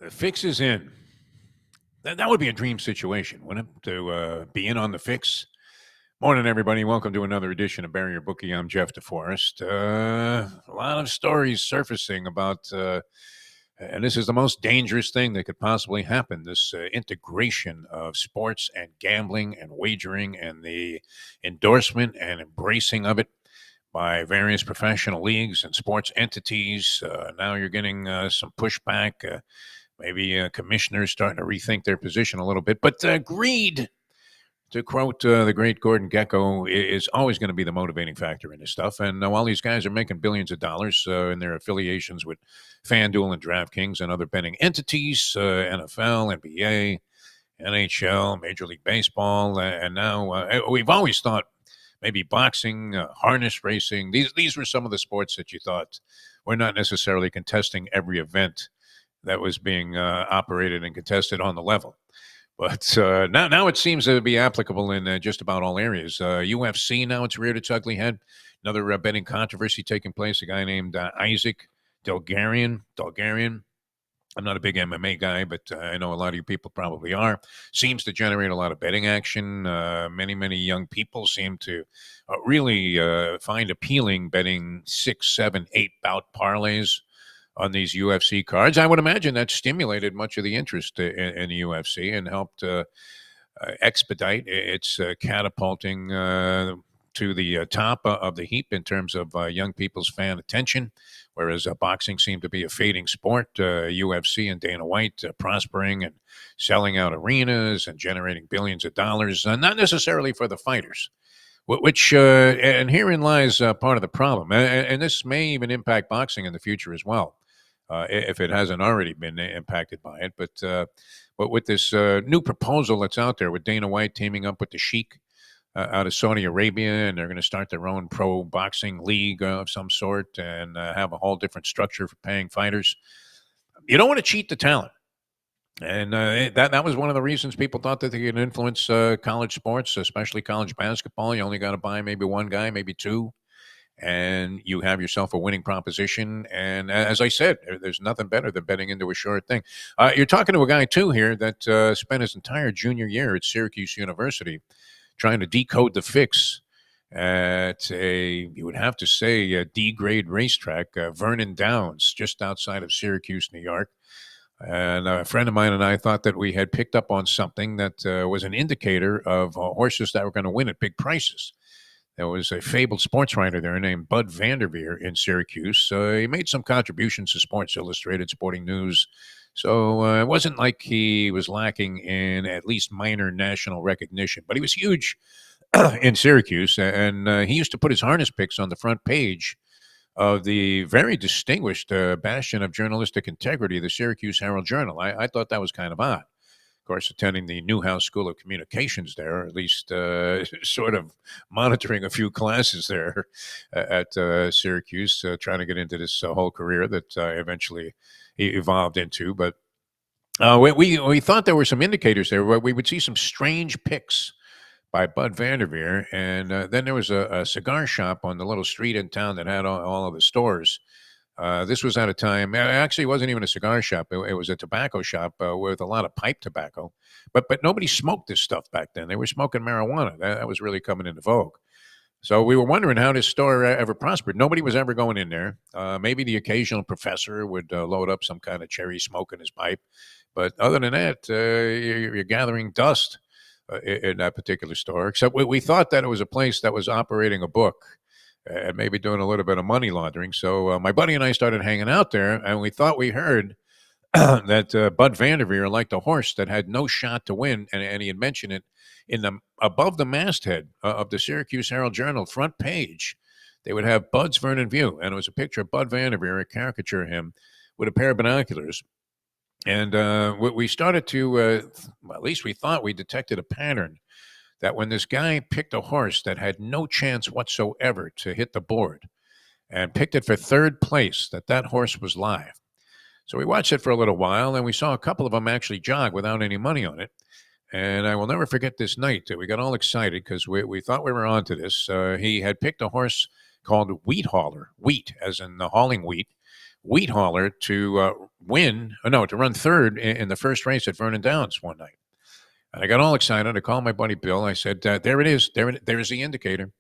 The fix is in. That would be a dream situation, wouldn't it? To be in on the fix. Morning, everybody. Welcome to another edition of Bury Your Bookie. I'm Jeff DeForest. A lot of stories surfacing about, and this is the most dangerous thing that could possibly happen, this integration of sports and gambling and wagering and the endorsement and embracing of it by various professional leagues and sports entities. Now you're getting some pushback. Maybe commissioners starting to rethink their position a little bit. But greed, to quote the great Gordon Gekko, is always going to be the motivating factor in this stuff. And while these guys are making billions of dollars in their affiliations with FanDuel and DraftKings and other betting entities, NFL, NBA, NHL, Major League Baseball, and now we've always thought maybe boxing, harness racing. These were some of the sports that you thought were not necessarily contesting every event that was being operated and contested on the level. But now it seems to be applicable in just about all areas. UFC, now it's reared its ugly head. Another betting controversy taking place. A guy named Isaac Delgarian. I'm not a big MMA guy, but I know a lot of you people probably are. Seems to generate a lot of betting action. Many young people seem to really find appealing betting 6, 7, 8 bout parlays on these UFC cards. I would imagine that stimulated much of the interest in the UFC and helped expedite its catapulting to the top of the heap in terms of young people's fan attention, whereas boxing seemed to be a fading sport. UFC and Dana White prospering and selling out arenas and generating billions of dollars, not necessarily for the fighters. Which and herein lies part of the problem, and this may even impact boxing in the future as well, if it hasn't already been impacted by it. But with this new proposal that's out there with Dana White teaming up with the Sheik out of Saudi Arabia, and they're going to start their own pro boxing league of some sort and have a whole different structure for paying fighters. You don't want to cheat the talent. And that was one of the reasons people thought that they could influence college sports, especially college basketball. You only got to buy maybe one guy, maybe two, and you have yourself a winning proposition. And as I said, there's nothing better than betting into a short thing. You're talking to a guy, too, here that spent his entire junior year at Syracuse University trying to decode the fix at you would have to say, a D-grade racetrack, Vernon Downs, just outside of Syracuse, New York. And a friend of mine and I thought that we had picked up on something that was an indicator of horses that were going to win at big prices. There was a fabled sports writer there named Bud Vanderveer in Syracuse. He made some contributions to Sports Illustrated, Sporting News. So it wasn't like he was lacking in at least minor national recognition. But he was huge in Syracuse, and he used to put his harness picks on the front page of the very distinguished bastion of journalistic integrity, the Syracuse Herald-Journal. I thought that was kind of odd. Of course, attending the Newhouse School of Communications there, or at least sort of monitoring a few classes there at Syracuse, trying to get into this whole career that eventually evolved into. But we thought there were some indicators there where we would see some strange picks by Bud Vanderveer. And then there was a cigar shop on the little street in town that had all of the stores. This was at a time, actually, it wasn't even a cigar shop. It was a tobacco shop with a lot of pipe tobacco. But nobody smoked this stuff back then. They were smoking marijuana. That was really coming into vogue. So we were wondering how this store ever prospered. Nobody was ever going in there. Maybe the occasional professor would load up some kind of cherry smoke in his pipe. But other than that, you're gathering dust in that particular store. Except we thought that it was a place that was operating a book and maybe doing a little bit of money laundering. So my buddy and I started hanging out there, and we thought we heard that Bud Vanderveer liked a horse that had no shot to win, and he had mentioned it in the above the masthead of the Syracuse Herald-Journal front page. They would have Bud's Vernon View, and it was a picture of Bud Vanderveer, a caricature of him, with a pair of binoculars. And we started to, at least we thought we detected a pattern that when this guy picked a horse that had no chance whatsoever to hit the board and picked it for third place, that horse was live. So we watched it for a little while, and we saw a couple of them actually jog without any money on it. And I will never forget this night. We got all excited because we thought we were onto this. He had picked a horse called Wheat Hauler, wheat as in the hauling wheat, wheat hauler to to run third in the first race at Vernon Downs one night. And I got all excited. I called my buddy Bill. I said, "There it is. There's the indicator."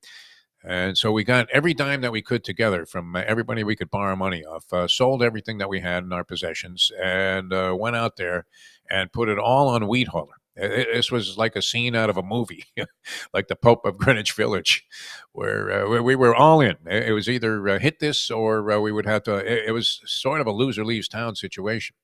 And so we got every dime that we could together from everybody we could borrow money off, sold everything that we had in our possessions, and went out there and put it all on wheat hauler. This was like a scene out of a movie, like the Pope of Greenwich Village, where we were all in. It was either hit this or we would have to. It was sort of a loser leaves town situation.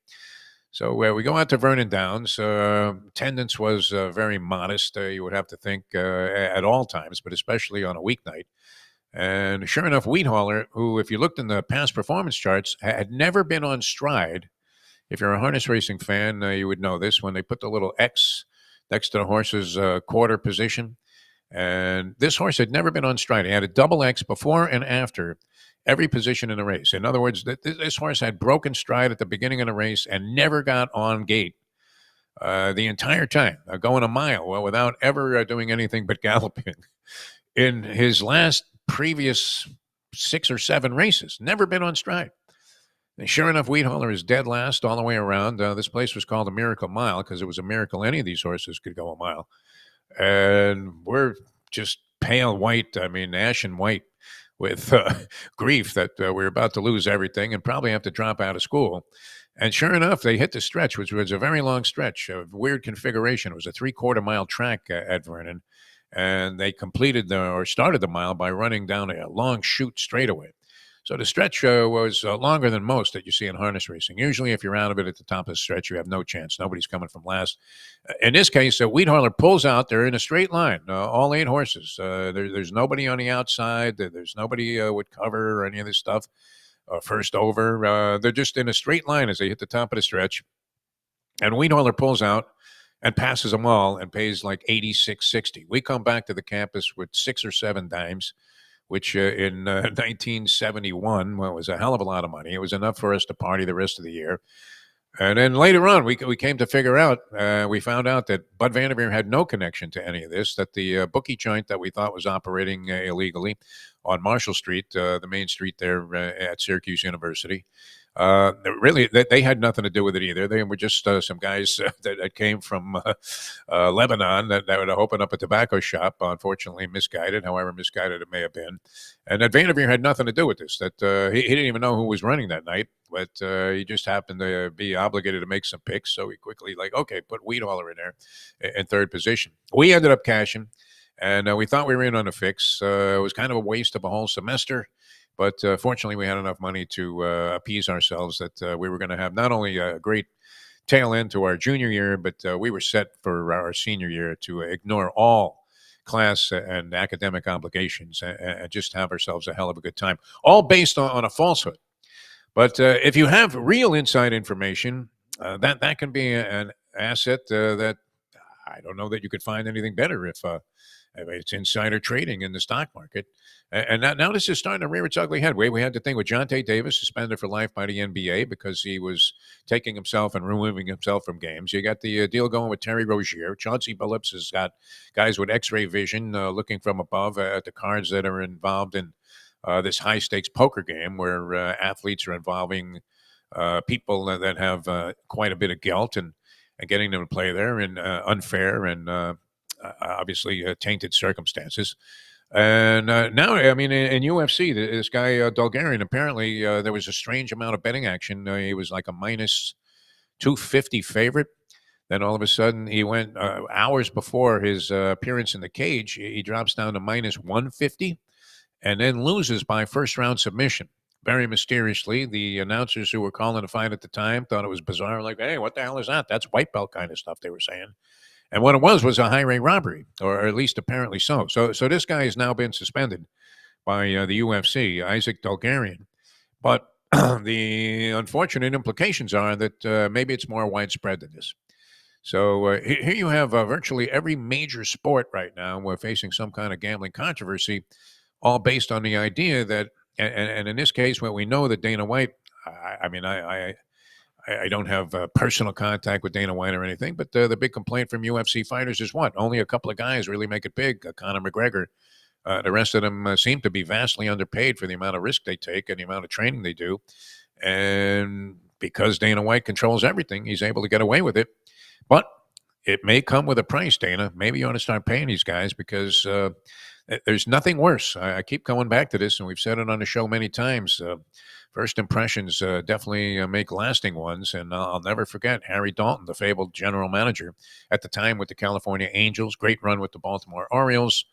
So we go out to Vernon Downs. Attendance was very modest, you would have to think, at all times, but especially on a weeknight. And sure enough, Wheat Hauler, who, if you looked in the past performance charts, had never been on stride. If you're a harness racing fan, you would know this when they put the little X next to the horse's quarter position. And this horse had never been on stride. He had a double X before and after every position in the race. In other words, this horse had broken stride at the beginning of the race and never got on gate the entire time, going a mile without ever doing anything but galloping. In his previous 6 or 7 races, never been on stride. And sure enough, Wheat Hauler is dead last all the way around. This place was called a Miracle Mile because it was a miracle any of these horses could go a mile. And we're just pale white, ashen white, with grief that we're about to lose everything and probably have to drop out of school. And sure enough, they hit the stretch, which was a very long stretch, a weird configuration. It was a 3/4 mile track at Vernon, and they started the mile by running down a long chute straightaway. So the stretch was longer than most that you see in harness racing. Usually, if you're out of it at the top of the stretch, you have no chance. Nobody's coming from last. In this case, Wheat Hauler pulls out. They're in a straight line, all 8 horses. There's nobody on the outside. There's nobody with cover or any of this stuff. First over. They're just in a straight line as they hit the top of the stretch. And Wheat Hauler pulls out and passes them all and pays like $86.60. We come back to the campus with 6 or 7 dimes, which in 1971 was a hell of a lot of money. It was enough for us to party the rest of the year. And then later on, we came to figure out, we found out that Bud Vanderveer had no connection to any of this, that the bookie joint that we thought was operating illegally on Marshall Street, the main street there at Syracuse University, really, they had nothing to do with it either. They were just some guys that came from Lebanon that would open up a tobacco shop, unfortunately misguided, however misguided it may have been. And that Vanderveer had nothing to do with this, that he didn't even know who was running that night, but he just happened to be obligated to make some picks, so he quickly, okay, put Wheat Hauler in there in third position. We ended up cashing, and we thought we were in on a fix. It was kind of a waste of a whole semester. But fortunately, we had enough money to appease ourselves that we were going to have not only a great tail end to our junior year, but we were set for our senior year to ignore all class and academic obligations and just have ourselves a hell of a good time, all based on a falsehood. But if you have real inside information, that can be an asset that I don't know that you could find anything better if it's insider trading in the stock market. And now this is starting to rear its ugly head. We had the thing with Jonte Davis suspended for life by the NBA because he was taking himself and removing himself from games. You got the deal going with Terry Rozier. Chauncey Billups has got guys with x-ray vision looking from above at the cards that are involved in this high-stakes poker game where athletes are involving people that have quite a bit of guilt and getting them to play there in unfair and obviously tainted circumstances. And now, in UFC, this guy Dulgarian, apparently there was a strange amount of betting action. He was like a minus 250 favorite. Then all of a sudden, he went hours before his appearance in the cage. He drops down to minus 150 and then loses by first round submission. Very mysteriously, the announcers who were calling the fight at the time thought it was bizarre. Like, hey, what the hell is that? That's white belt kind of stuff they were saying. And what it was a high-rate robbery, or at least apparently so. So this guy has now been suspended by the UFC, Isaac Dulgarian. But the unfortunate implications are that maybe it's more widespread than this. So here you have virtually every major sport right now. We're facing some kind of gambling controversy, all based on the idea that, and in this case, when we know that Dana White, I don't have personal contact with Dana White or anything, but the big complaint from UFC fighters is what? Only a couple of guys really make it big. Conor McGregor. The rest of them seem to be vastly underpaid for the amount of risk they take and the amount of training they do. And because Dana White controls everything, he's able to get away with it. But it may come with a price, Dana. Maybe you ought to start paying these guys because there's nothing worse. I keep going back to this, and we've said it on the show many times. First impressions definitely make lasting ones, and I'll never forget Harry Dalton, the fabled general manager at the time with the California Angels. Great run with the Baltimore Orioles.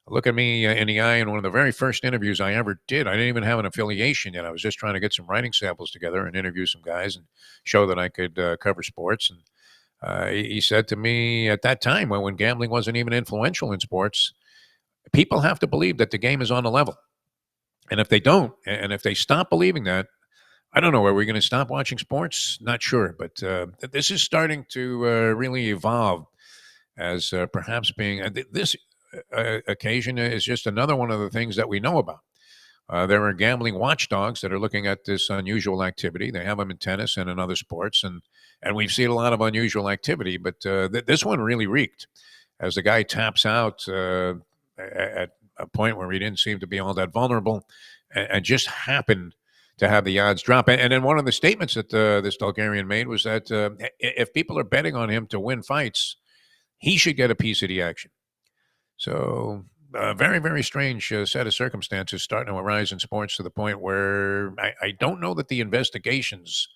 Look at me in the eye in one of the very first interviews I ever did. I didn't even have an affiliation yet. I was just trying to get some writing samples together and interview some guys and show that I could cover sports. And he said to me at that time, when gambling wasn't even influential in sports, people have to believe that the game is on the level. And if they don't, and if they stop believing that, I don't know. Are we going to stop watching sports? Not sure. But this is starting to really evolve as perhaps being this occasion is just another one of the things that we know about. There are gambling watchdogs that are looking at this unusual activity. They have them in tennis and in other sports, and we've seen a lot of unusual activity. But this one really reeked as the guy taps out at a point where he didn't seem to be all that vulnerable, and just happened to have the odds drop. And then one of the statements that this Bulgarian made was that if people are betting on him to win fights, he should get a piece of the action. So a very, very strange set of circumstances starting to arise in sports to the point where I don't know that the investigations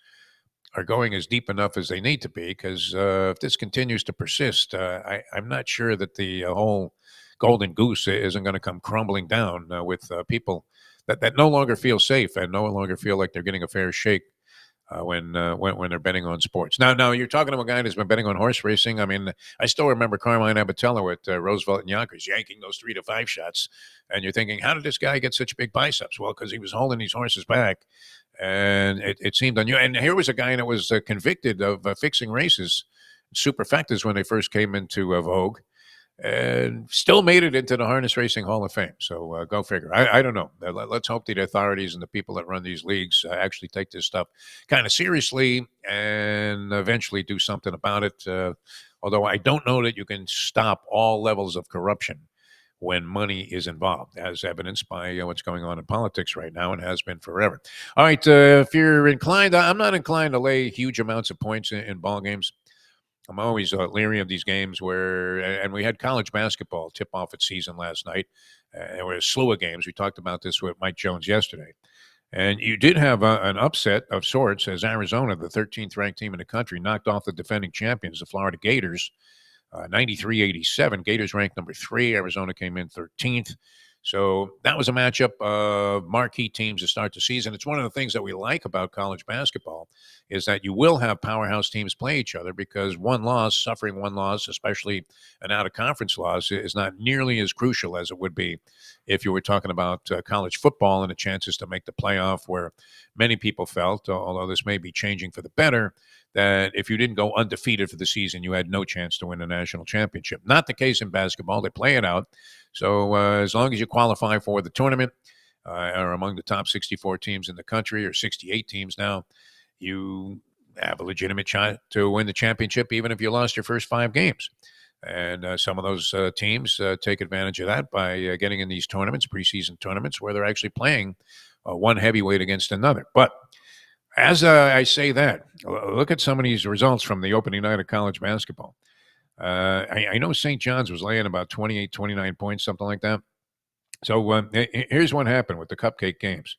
are going as deep enough as they need to be, because if this continues to persist, I'm not sure that the whole golden goose isn't going to come crumbling down with people that no longer feel safe and no longer feel like they're getting a fair shake when they're betting on sports. Now you're talking to a guy who's been betting on horse racing. I mean, I still remember Carmine Abatello at Roosevelt and Yonkers yanking those 3 to 5 shots, and you're thinking, how did this guy get such big biceps? Well, because he was holding these horses back, and it seemed unusual. And here was a guy that was convicted of fixing races, superfectas when they first came into vogue, and still made it into the Harness Racing Hall of Fame. So go figure. I don't know. Let's hope the authorities and the people that run these leagues actually take this stuff kind of seriously and eventually do something about it. Although I don't know that you can stop all levels of corruption when money is involved, as evidenced by what's going on in politics right now and has been forever. All right, if you're inclined, I'm not inclined to lay huge amounts of points in ball games. I'm always leery of these games where, and we had college basketball tip off its season last night. There were a slew of games. We talked about this with Mike Jones yesterday. And you did have an upset of sorts as Arizona, the 13th ranked team in the country, knocked off the defending champions, the Florida Gators, 93-87. Gators ranked number 3. Arizona came in 13th. So that was a matchup of marquee teams to start the season. It's one of the things that we like about college basketball is that you will have powerhouse teams play each other, because suffering one loss, especially an out-of-conference loss, is not nearly as crucial as it would be if you were talking about college football and the chances to make the playoff, where many people felt, although this may be changing for the better, that if you didn't go undefeated for the season, you had no chance to win a national championship. Not the case in basketball. They play it out. So as long as you qualify for the tournament, are among the top 64 teams in the country, or 68 teams now, you have a legitimate shot to win the championship, even if you lost your first 5 games. And some of those teams take advantage of that by getting in these tournaments, preseason tournaments, where they're actually playing one heavyweight against another. But as I say that, look at some of these results from the opening night of college basketball. I know St. John's was laying about 28, 29 points, something like that. So here's what happened with the cupcake games.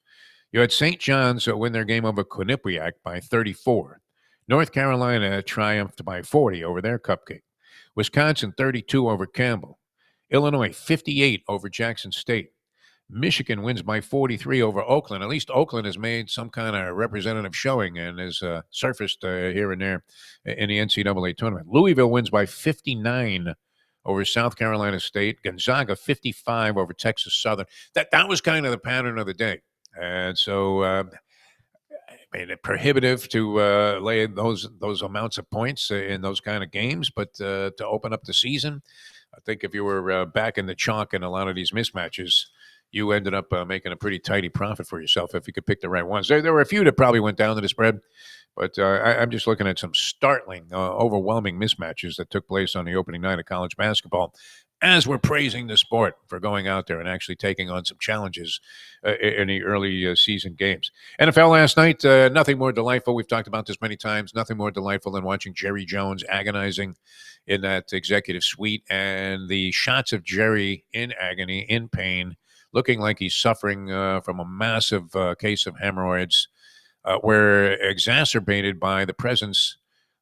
You had St. John's win their game over Quinnipiac by 34. North Carolina triumphed by 40 over their cupcake. Wisconsin 32 over Campbell. Illinois 58 over Jackson State. Michigan wins by 43 over Oakland. At least Oakland has made some kind of representative showing and has surfaced here and there in the NCAA tournament. Louisville wins by 59 over South Carolina State. Gonzaga 55 over Texas Southern. That was kind of the pattern of the day. And so I mean, it's prohibitive to lay those amounts of points in those kind of games, but to open up the season, I think if you were back in the chalk in a lot of these mismatches, you ended up making a pretty tidy profit for yourself if you could pick the right ones. There were a few that probably went down to the spread, but I'm just looking at some startling, overwhelming mismatches that took place on the opening night of college basketball. as we're praising the sport for going out there and actually taking on some challenges in the early season games. NFL last night, nothing more delightful. We've talked about this many times. Nothing more delightful than watching Jerry Jones agonizing in that executive suite and the shots of Jerry in agony, in pain, looking like he's suffering from a massive case of hemorrhoids, were exacerbated by the presence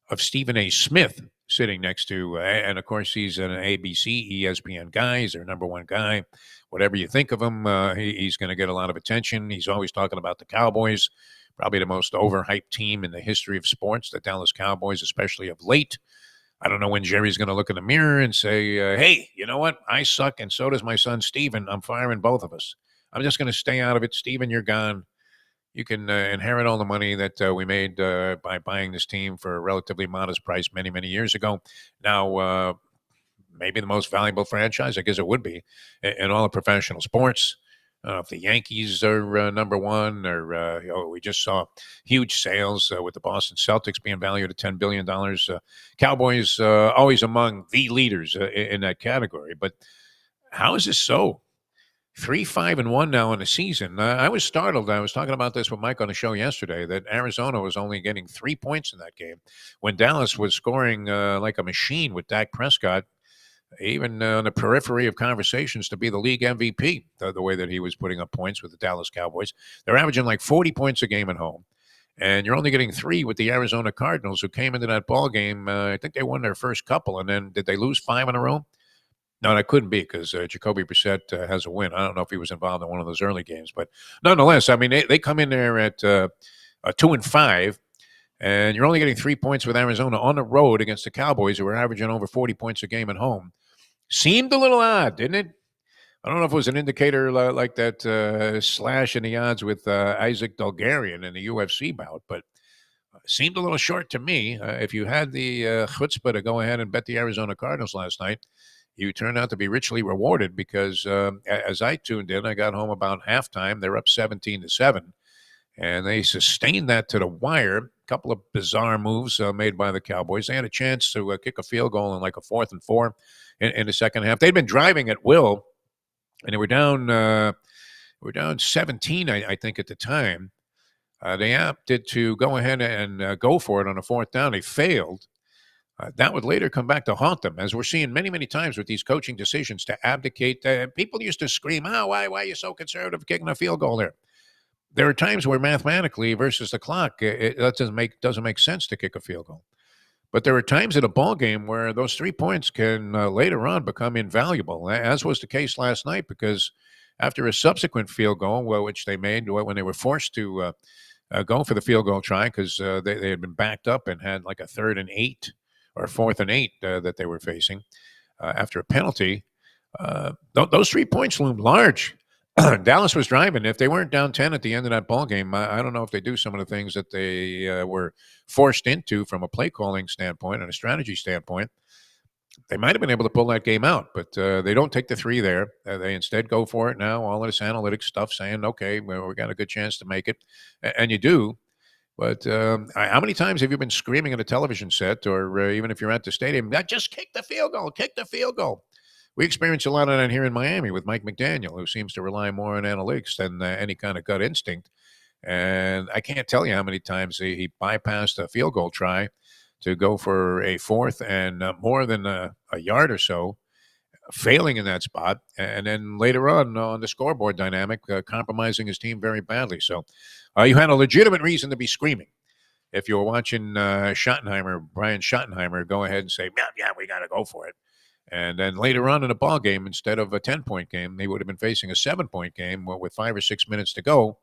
of Stephen A. Smith sitting next to, and of course, he's an ABC, ESPN guy. He's their number one guy. Whatever you think of him, he's going to get a lot of attention. He's always talking about the Cowboys, probably the most overhyped team in the history of sports, the Dallas Cowboys, especially of late. I don't know when Jerry's going to look in the mirror and say, hey, you know what? I suck, and so does my son, Steven. I'm firing both of us. I'm just going to stay out of it. Steven, you're gone. You can inherit all the money that we made by buying this team for a relatively modest price many, many years ago. Now, maybe the most valuable franchise, I guess it would be, in all of professional sports. If the Yankees are number one, or we just saw huge sales with the Boston Celtics being valued at $10 billion. Cowboys always among the leaders in that category. But how is this so? 3-5-1 now in the season. I was startled. I was talking about this with Mike on the show yesterday that Arizona was only getting 3 points in that game when Dallas was scoring like a machine with Dak Prescott, even on the periphery of conversations to be the league MVP, the way that he was putting up points with the Dallas Cowboys. They're averaging like 40 points a game at home. And you're only getting 3 with the Arizona Cardinals, who came into that ball game. I think they won their first couple, and then did they lose 5 in a row? No, that couldn't be because Jacoby Brissett has a win. I don't know if he was involved in one of those early games, but nonetheless, I mean, they come in there at 2-5, and you're only getting 3 points with Arizona on the road against the Cowboys, who are averaging over 40 points a game at home. Seemed a little odd, didn't it? I don't know if it was an indicator like that slash in the odds with Isaac Dulgarian in the UFC bout, but seemed a little short to me. If you had the chutzpah to go ahead and bet the Arizona Cardinals last night, you turned out to be richly rewarded because as I tuned in, I got home about halftime. They're up 17-7, and they sustained that to the wire. A couple of bizarre moves made by the Cowboys. They had a chance to kick a field goal in like a 4th and 4 in the second half. They'd been driving at will, and they were down 17, I think, at the time. They opted to go ahead and go for it on a 4th down. They failed. That would later come back to haunt them, as we're seeing many, many times with these coaching decisions to abdicate. People used to scream, "Oh, why are you so conservative kicking a field goal there?" There are times where mathematically versus the clock, that doesn't make sense to kick a field goal. But there are times in a ball game where those 3 points can later on become invaluable, as was the case last night, because after a subsequent field goal, which they made when they were forced to go for the field goal try because they had been backed up and had like a 3rd and 8 or 4th and 8 that they were facing after a penalty. Those 3 points loomed large. Dallas was driving. If they weren't down 10 at the end of that ball game, I don't know if they do some of the things that they were forced into from a play calling standpoint and a strategy standpoint. They might have been able to pull that game out, but they don't take the 3 there. They instead go for it now. All of this analytics stuff saying, okay, well, we got a good chance to make it. And you do. But how many times have you been screaming at a television set or even if you're at the stadium, just kick the field goal, kick the field goal? We experience a lot of that here in Miami with Mike McDaniel, who seems to rely more on analytics than any kind of gut instinct. And I can't tell you how many times he bypassed a field goal try to go for a 4th and more than a yard or so, failing in that spot, and then later on the scoreboard dynamic, compromising his team very badly. So you had a legitimate reason to be screaming. If you were watching Brian Schottenheimer, go ahead and say, yeah, we got to go for it. And then later on in the ball game, instead of a 10-point game, they would have been facing a 7-point game with 5 or 6 minutes to go.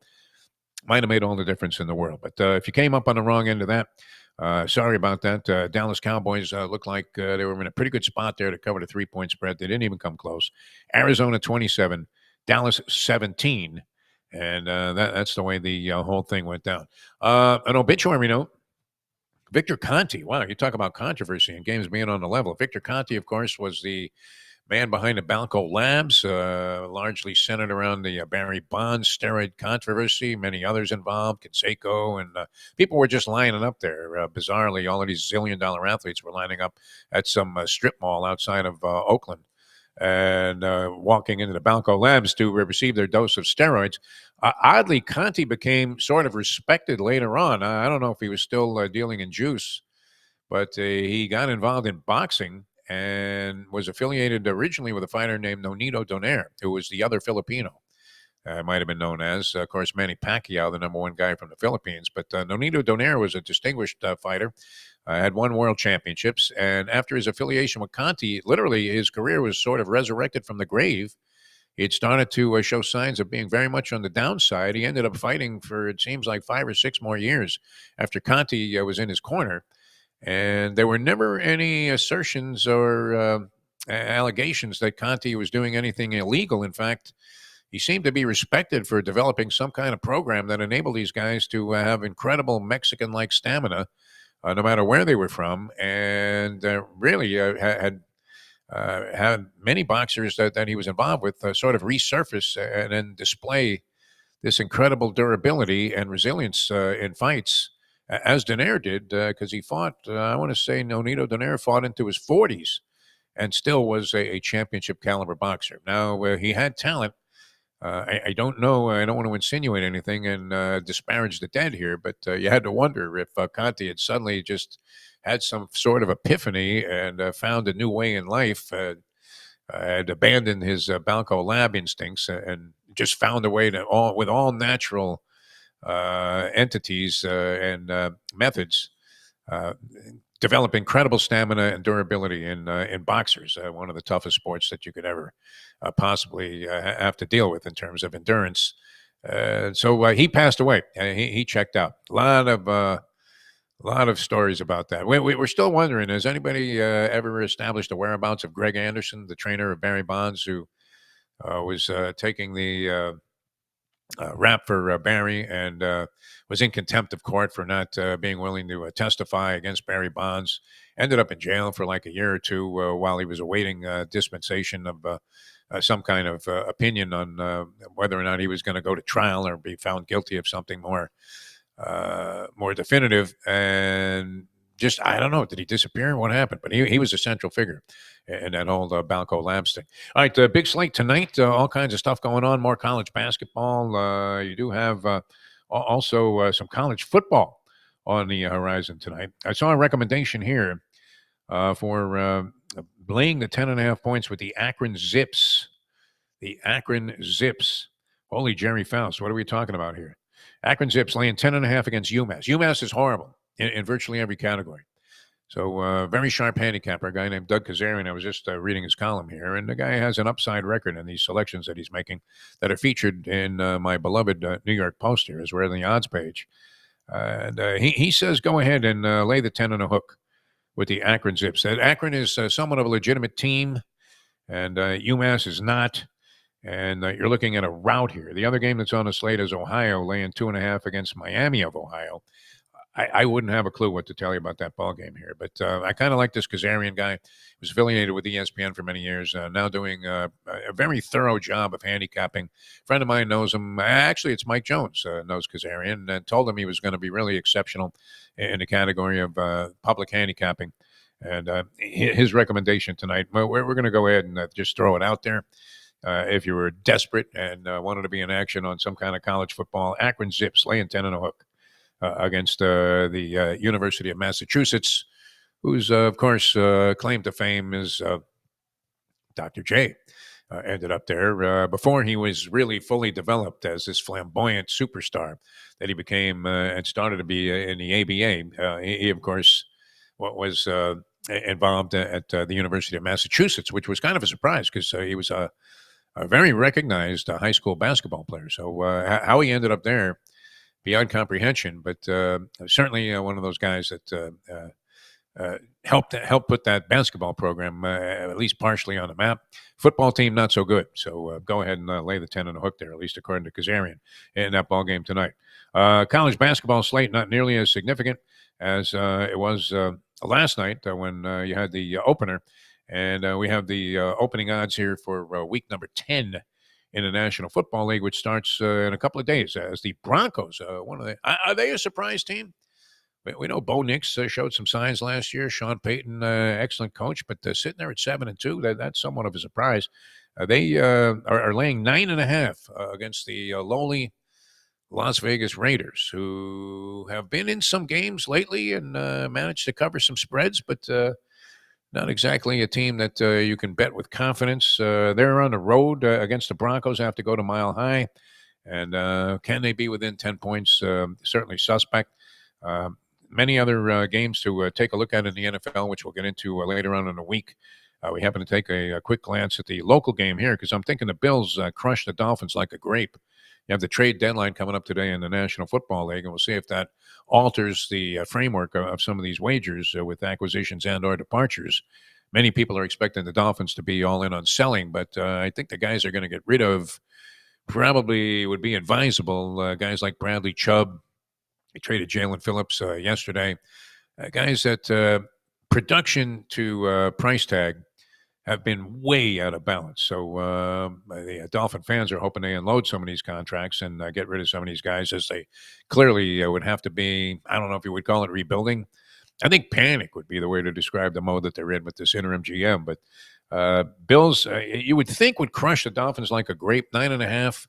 Might have made all the difference in the world. But if you came up on the wrong end of that, sorry about that. Dallas Cowboys looked like they were in a pretty good spot there to cover the 3-point spread. They didn't even come close. Arizona 27, Dallas 17. And that's the way the whole thing went down. An obituary note. Victor Conti. Wow, you talk about controversy and games being on the level. Victor Conti, of course, was the man behind the Balco Labs, largely centered around the Barry Bonds steroid controversy, many others involved, Canseco, and people were just lining up there. Bizarrely, all of these zillion-dollar athletes were lining up at some strip mall outside of Oakland. and walking into the Balco Labs to receive their dose of steroids. Oddly, Conti became sort of respected later on. I don't know if he was still dealing in juice, but he got involved in boxing and was affiliated originally with a fighter named Nonito Donaire, who was the other Filipino. Might have been known as, of course, Manny Pacquiao, the number one guy from the Philippines. But Nonito Donaire was a distinguished fighter, had won world championships. And after his affiliation with Conti, literally his career was sort of resurrected from the grave. He had started to show signs of being very much on the downside. He ended up fighting for, it seems like, 5 or 6 more years after Conti was in his corner. And there were never any assertions or allegations that Conti was doing anything illegal. In fact, he seemed to be respected for developing some kind of program that enabled these guys to have incredible Mexican-like stamina, no matter where they were from, and really had many boxers that he was involved with sort of resurface and then display this incredible durability and resilience in fights, as Donaire did, because he fought, I want to say Nonito Donaire fought into his 40s and still was a championship caliber boxer. Now, he had talent. I don't know. I don't want to insinuate anything and disparage the dead here, but you had to wonder if Conti had suddenly just had some sort of epiphany and found a new way in life, had abandoned his Balco lab instincts and just found a way to with all natural entities and methods. Uh, Develop incredible stamina and durability in boxers, one of the toughest sports that you could ever possibly have to deal with in terms of endurance. So he passed away. He checked out. A lot of stories about that. We're still wondering: has anybody ever established the whereabouts of Greg Anderson, the trainer of Barry Bonds, who was taking the rap for Barry and was in contempt of court for not being willing to testify against Barry Bonds. Ended up in jail for like a year or two while he was awaiting dispensation of some kind of opinion on whether or not he was going to go to trial or be found guilty of something more definitive. And just, I don't know, did he disappear? What happened? But he was a central figure in that whole Balco Labs thing. All right, big slate tonight. All kinds of stuff going on. More college basketball. You do have also some college football on the horizon tonight. I saw a recommendation here for laying the 10.5 points with the Akron Zips. The Akron Zips. Holy Jerry Faust. What are we talking about here? Akron Zips laying 10.5 against UMass. UMass is horrible in virtually every category. So very sharp handicapper, a guy named Doug Kazarian. I was just reading his column here, and the guy has an upside record in these selections that he's making that are featured in my beloved New York Post here, as we're on the odds page. And he says go ahead and lay the 10 on a hook with the Akron Zips. That Akron is somewhat of a legitimate team, and UMass is not. And you're looking at a rout here. The other game that's on the slate is Ohio laying 2.5 against Miami of Ohio. I wouldn't have a clue what to tell you about that ball game here, but I kind of like this Kazarian guy. He was affiliated with ESPN for many years, now doing a very thorough job of handicapping. A friend of mine knows him. Actually, it's Mike Jones knows Kazarian and told him he was going to be really exceptional in the category of public handicapping. And his recommendation tonight, we're going to go ahead and just throw it out there. If you were desperate and wanted to be in action on some kind of college football, Akron Zips laying 10 on a hook against the University of Massachusetts, whose, of course, claim to fame is Dr. J. Ended up there before he was really fully developed as this flamboyant superstar that he became and started to be in the ABA. He of course, was involved at the University of Massachusetts, which was kind of a surprise because he was a very recognized high school basketball player. So how he ended up there, beyond comprehension, but certainly one of those guys that helped put that basketball program at least partially on the map. Football team, not so good. So go ahead and lay the 10 on the hook there, at least according to Kazarian in that ball game tonight. College basketball slate, not nearly as significant as it was last night when you had the opener. And we have the opening odds here for week number 10 in the National Football League, which starts in a couple of days as the Broncos, are they a surprise team? We know Bo Nix showed some signs last year. Sean Payton, excellent coach, but sitting there at 7-2, that's somewhat of a surprise. They are laying 9.5 against the lowly Las Vegas Raiders, who have been in some games lately and managed to cover some spreads, but not exactly a team that you can bet with confidence. They're on the road against the Broncos, have to go to Mile High. And can they be within 10 points? Certainly suspect. Many other games to take a look at in the NFL, which we'll get into later on in the week. We happen to take a quick glance at the local game here because I'm thinking the Bills crushed the Dolphins like a grape. You have the trade deadline coming up today in the National Football League, and we'll see if that alters the framework of some of these wagers with acquisitions and or departures. Many people are expecting the Dolphins to be all in on selling, but I think the guys are going to get rid of probably would be advisable. Guys like Bradley Chubb, they traded Jalen Phillips yesterday. Guys that production to price tag have been way out of balance. So the Dolphin fans are hoping they unload some of these contracts and get rid of some of these guys, as they clearly would have to be. I don't know if you would call it rebuilding. I think panic would be the way to describe the mode that they're in with this interim GM. But Bills, you would think, would crush the Dolphins like a grape. 9.5.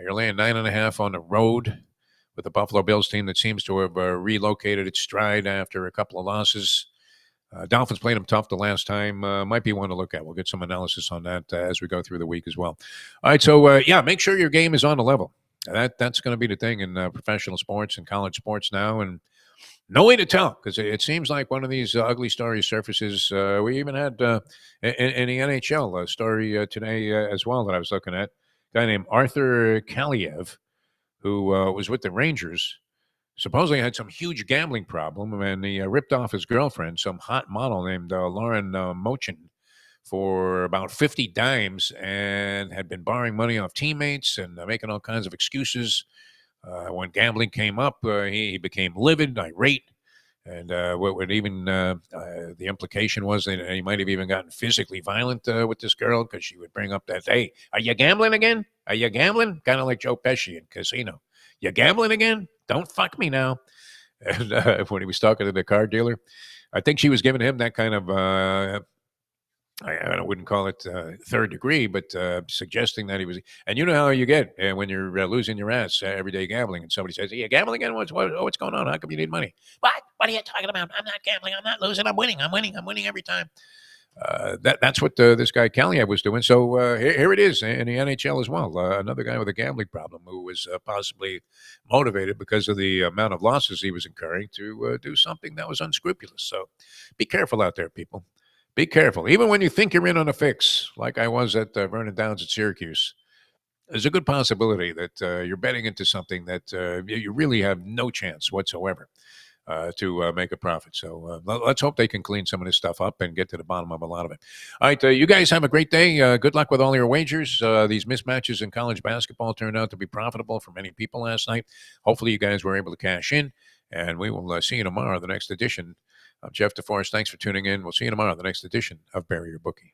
You're laying 9.5 on the road with the Buffalo Bills team that seems to have relocated its stride after a couple of losses. Dolphins played them tough the last time. Might be one to look at. We'll get some analysis on that as we go through the week as well. All right, so yeah, make sure your game is on the level. That's going to be the thing in professional sports and college sports now, and no way to tell because it seems like one of these ugly stories surfaces. We even had in the NHL a story today as well that I was looking at. A guy named Arthur Kaliev, who was with the Rangers, supposedly had some huge gambling problem, and he ripped off his girlfriend, some hot model named Lauren Mochin, for about 50 dimes, and had been borrowing money off teammates and making all kinds of excuses. When gambling came up, he became livid, irate, and what would even the implication was that he might have even gotten physically violent with this girl because she would bring up that, hey, are you gambling again? Are you gambling? Kind of like Joe Pesci in Casino. You gambling again? Don't fuck me now. And when he was talking to the car dealer, I think she was giving him that kind of I wouldn't call it third degree, but suggesting that he was. And you know how you get when you're losing your ass every day gambling, and somebody says, "Are you gambling again? What's going on? How come you need money?" What? What are you talking about? I'm not gambling. I'm not losing. I'm winning. I'm winning. I'm winning every time. That's what this guy Kaliev was doing. So here it is in the NHL as well. Another guy with a gambling problem who was possibly motivated because of the amount of losses he was incurring to do something that was unscrupulous. So be careful out there, people. Be careful. Even when you think you're in on a fix, like I was at Vernon Downs at Syracuse, there's a good possibility that you're betting into something that you really have no chance whatsoever to make a profit. So let's hope they can clean some of this stuff up and get to the bottom of a lot of it. All right, you guys have a great day. Good luck with all your wagers. These mismatches in college basketball turned out to be profitable for many people last night. Hopefully you guys were able to cash in, and we will see you tomorrow, the next edition. I'm Jeff DeForest. Thanks for tuning in. We'll see you tomorrow, the next edition of Bury Your Bookie.